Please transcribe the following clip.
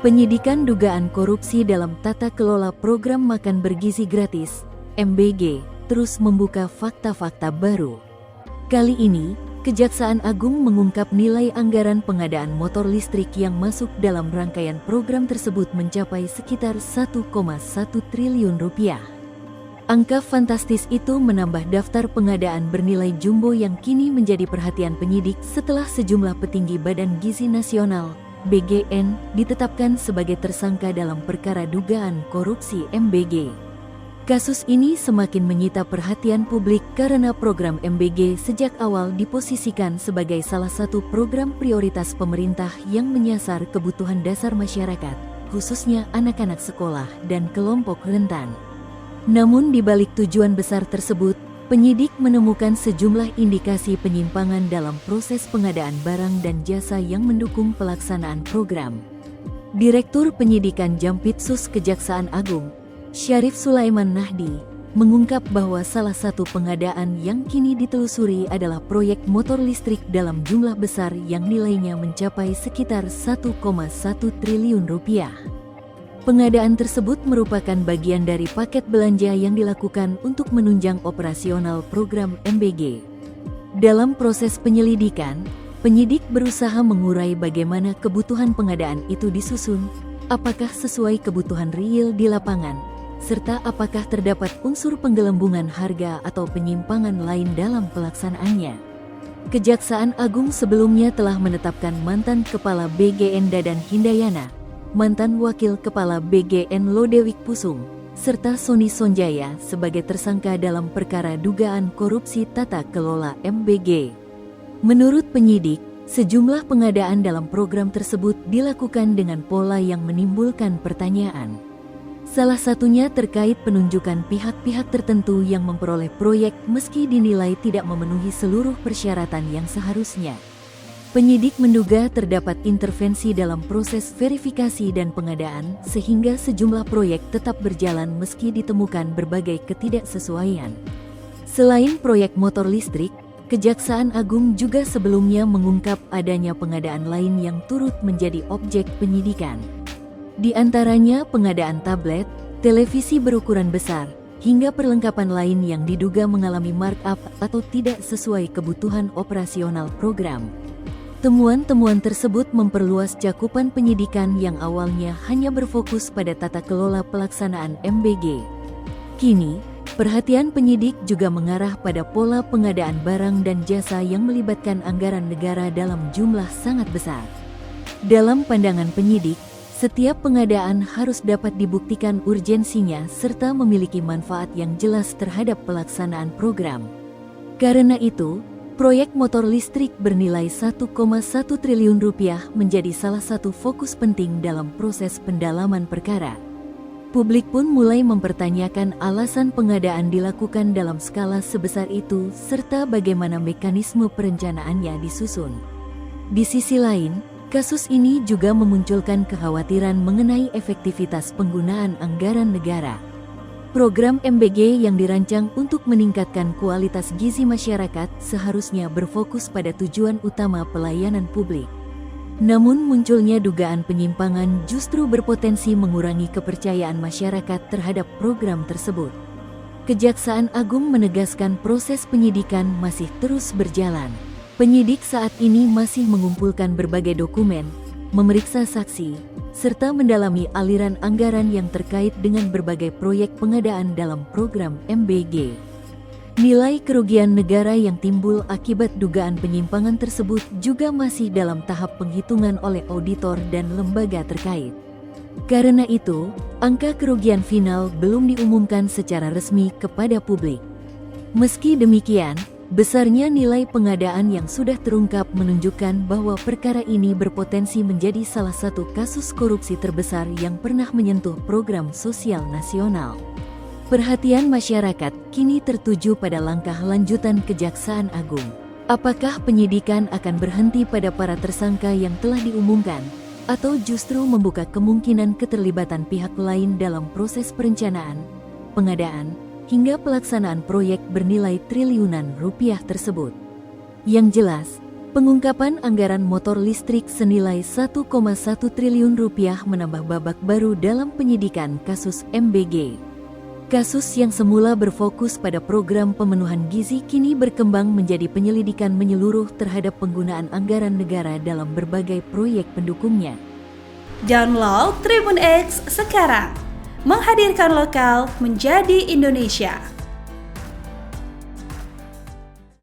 Penyidikan dugaan korupsi dalam tata kelola program makan bergizi gratis, MBG, terus membuka fakta-fakta baru. Kali ini, Kejaksaan Agung mengungkap nilai anggaran pengadaan motor listrik yang masuk dalam rangkaian program tersebut mencapai sekitar 1,1 triliun rupiah. Angka fantastis itu menambah daftar pengadaan bernilai jumbo yang kini menjadi perhatian penyidik setelah sejumlah petinggi Badan Gizi Nasional (BGN) ditetapkan sebagai tersangka dalam perkara dugaan korupsi MBG. Kasus ini semakin menyita perhatian publik karena program MBG sejak awal diposisikan sebagai salah satu program prioritas pemerintah yang menyasar kebutuhan dasar masyarakat, khususnya anak-anak sekolah dan kelompok rentan. Namun di balik tujuan besar tersebut, penyidik menemukan sejumlah indikasi penyimpangan dalam proses pengadaan barang dan jasa yang mendukung pelaksanaan program. Direktur Penyidikan Jampitsus Kejaksaan Agung, Syarif Sulaiman Nahdi, mengungkap bahwa salah satu pengadaan yang kini ditelusuri adalah proyek motor listrik dalam jumlah besar yang nilainya mencapai sekitar 1,1 triliun rupiah. Pengadaan tersebut merupakan bagian dari paket belanja yang dilakukan untuk menunjang operasional program MBG. Dalam proses penyelidikan, penyidik berusaha mengurai bagaimana kebutuhan pengadaan itu disusun, apakah sesuai kebutuhan real di lapangan, serta apakah terdapat unsur penggelembungan harga atau penyimpangan lain dalam pelaksanaannya. Kejaksaan Agung sebelumnya telah menetapkan mantan Kepala BGN Dadan Hindayana, mantan Wakil Kepala BGN Lodewijk Pusung, serta Sony Sonjaya sebagai tersangka dalam perkara dugaan korupsi tata kelola MBG. Menurut penyidik, sejumlah pengadaan dalam program tersebut dilakukan dengan pola yang menimbulkan pertanyaan. Salah satunya terkait penunjukan pihak-pihak tertentu yang memperoleh proyek meski dinilai tidak memenuhi seluruh persyaratan yang seharusnya. Penyidik menduga terdapat intervensi dalam proses verifikasi dan pengadaan sehingga sejumlah proyek tetap berjalan meski ditemukan berbagai ketidaksesuaian. Selain proyek motor listrik, Kejaksaan Agung juga sebelumnya mengungkap adanya pengadaan lain yang turut menjadi objek penyidikan. Di antaranya pengadaan tablet, televisi berukuran besar, hingga perlengkapan lain yang diduga mengalami markup atau tidak sesuai kebutuhan operasional program. Temuan-temuan tersebut memperluas cakupan penyidikan yang awalnya hanya berfokus pada tata kelola pelaksanaan MBG. Kini, perhatian penyidik juga mengarah pada pola pengadaan barang dan jasa yang melibatkan anggaran negara dalam jumlah sangat besar. Dalam pandangan penyidik, setiap pengadaan harus dapat dibuktikan urgensinya serta memiliki manfaat yang jelas terhadap pelaksanaan program. Karena itu, proyek motor listrik bernilai 1,1 triliun rupiah menjadi salah satu fokus penting dalam proses pendalaman perkara. Publik pun mulai mempertanyakan alasan pengadaan dilakukan dalam skala sebesar itu serta bagaimana mekanisme perencanaannya disusun. Di sisi lain, kasus ini juga memunculkan kekhawatiran mengenai efektivitas penggunaan anggaran negara. Program MBG yang dirancang untuk meningkatkan kualitas gizi masyarakat seharusnya berfokus pada tujuan utama pelayanan publik. Namun munculnya dugaan penyimpangan justru berpotensi mengurangi kepercayaan masyarakat terhadap program tersebut. Kejaksaan Agung menegaskan proses penyidikan masih terus berjalan. Penyidik saat ini masih mengumpulkan berbagai dokumen, memeriksa saksi, serta mendalami aliran anggaran yang terkait dengan berbagai proyek pengadaan dalam program MBG. Nilai kerugian negara yang timbul akibat dugaan penyimpangan tersebut juga masih dalam tahap penghitungan oleh auditor dan lembaga terkait. Karena itu, angka kerugian final belum diumumkan secara resmi kepada publik. Meski demikian, besarnya nilai pengadaan yang sudah terungkap menunjukkan bahwa perkara ini berpotensi menjadi salah satu kasus korupsi terbesar yang pernah menyentuh program sosial nasional. Perhatian masyarakat kini tertuju pada langkah lanjutan Kejaksaan Agung. Apakah penyidikan akan berhenti pada para tersangka yang telah diumumkan, atau justru membuka kemungkinan keterlibatan pihak lain dalam proses perencanaan, pengadaan, hingga pelaksanaan proyek bernilai triliunan rupiah tersebut? Yang jelas, Pengungkapan anggaran motor listrik senilai 1,1 triliun rupiah menambah babak baru dalam penyidikan kasus MBG. Kasus yang semula berfokus pada program pemenuhan gizi kini berkembang menjadi penyelidikan menyeluruh terhadap penggunaan anggaran negara dalam berbagai proyek pendukungnya. Download Tribun X sekarang, menghadirkan lokal menjadi Indonesia.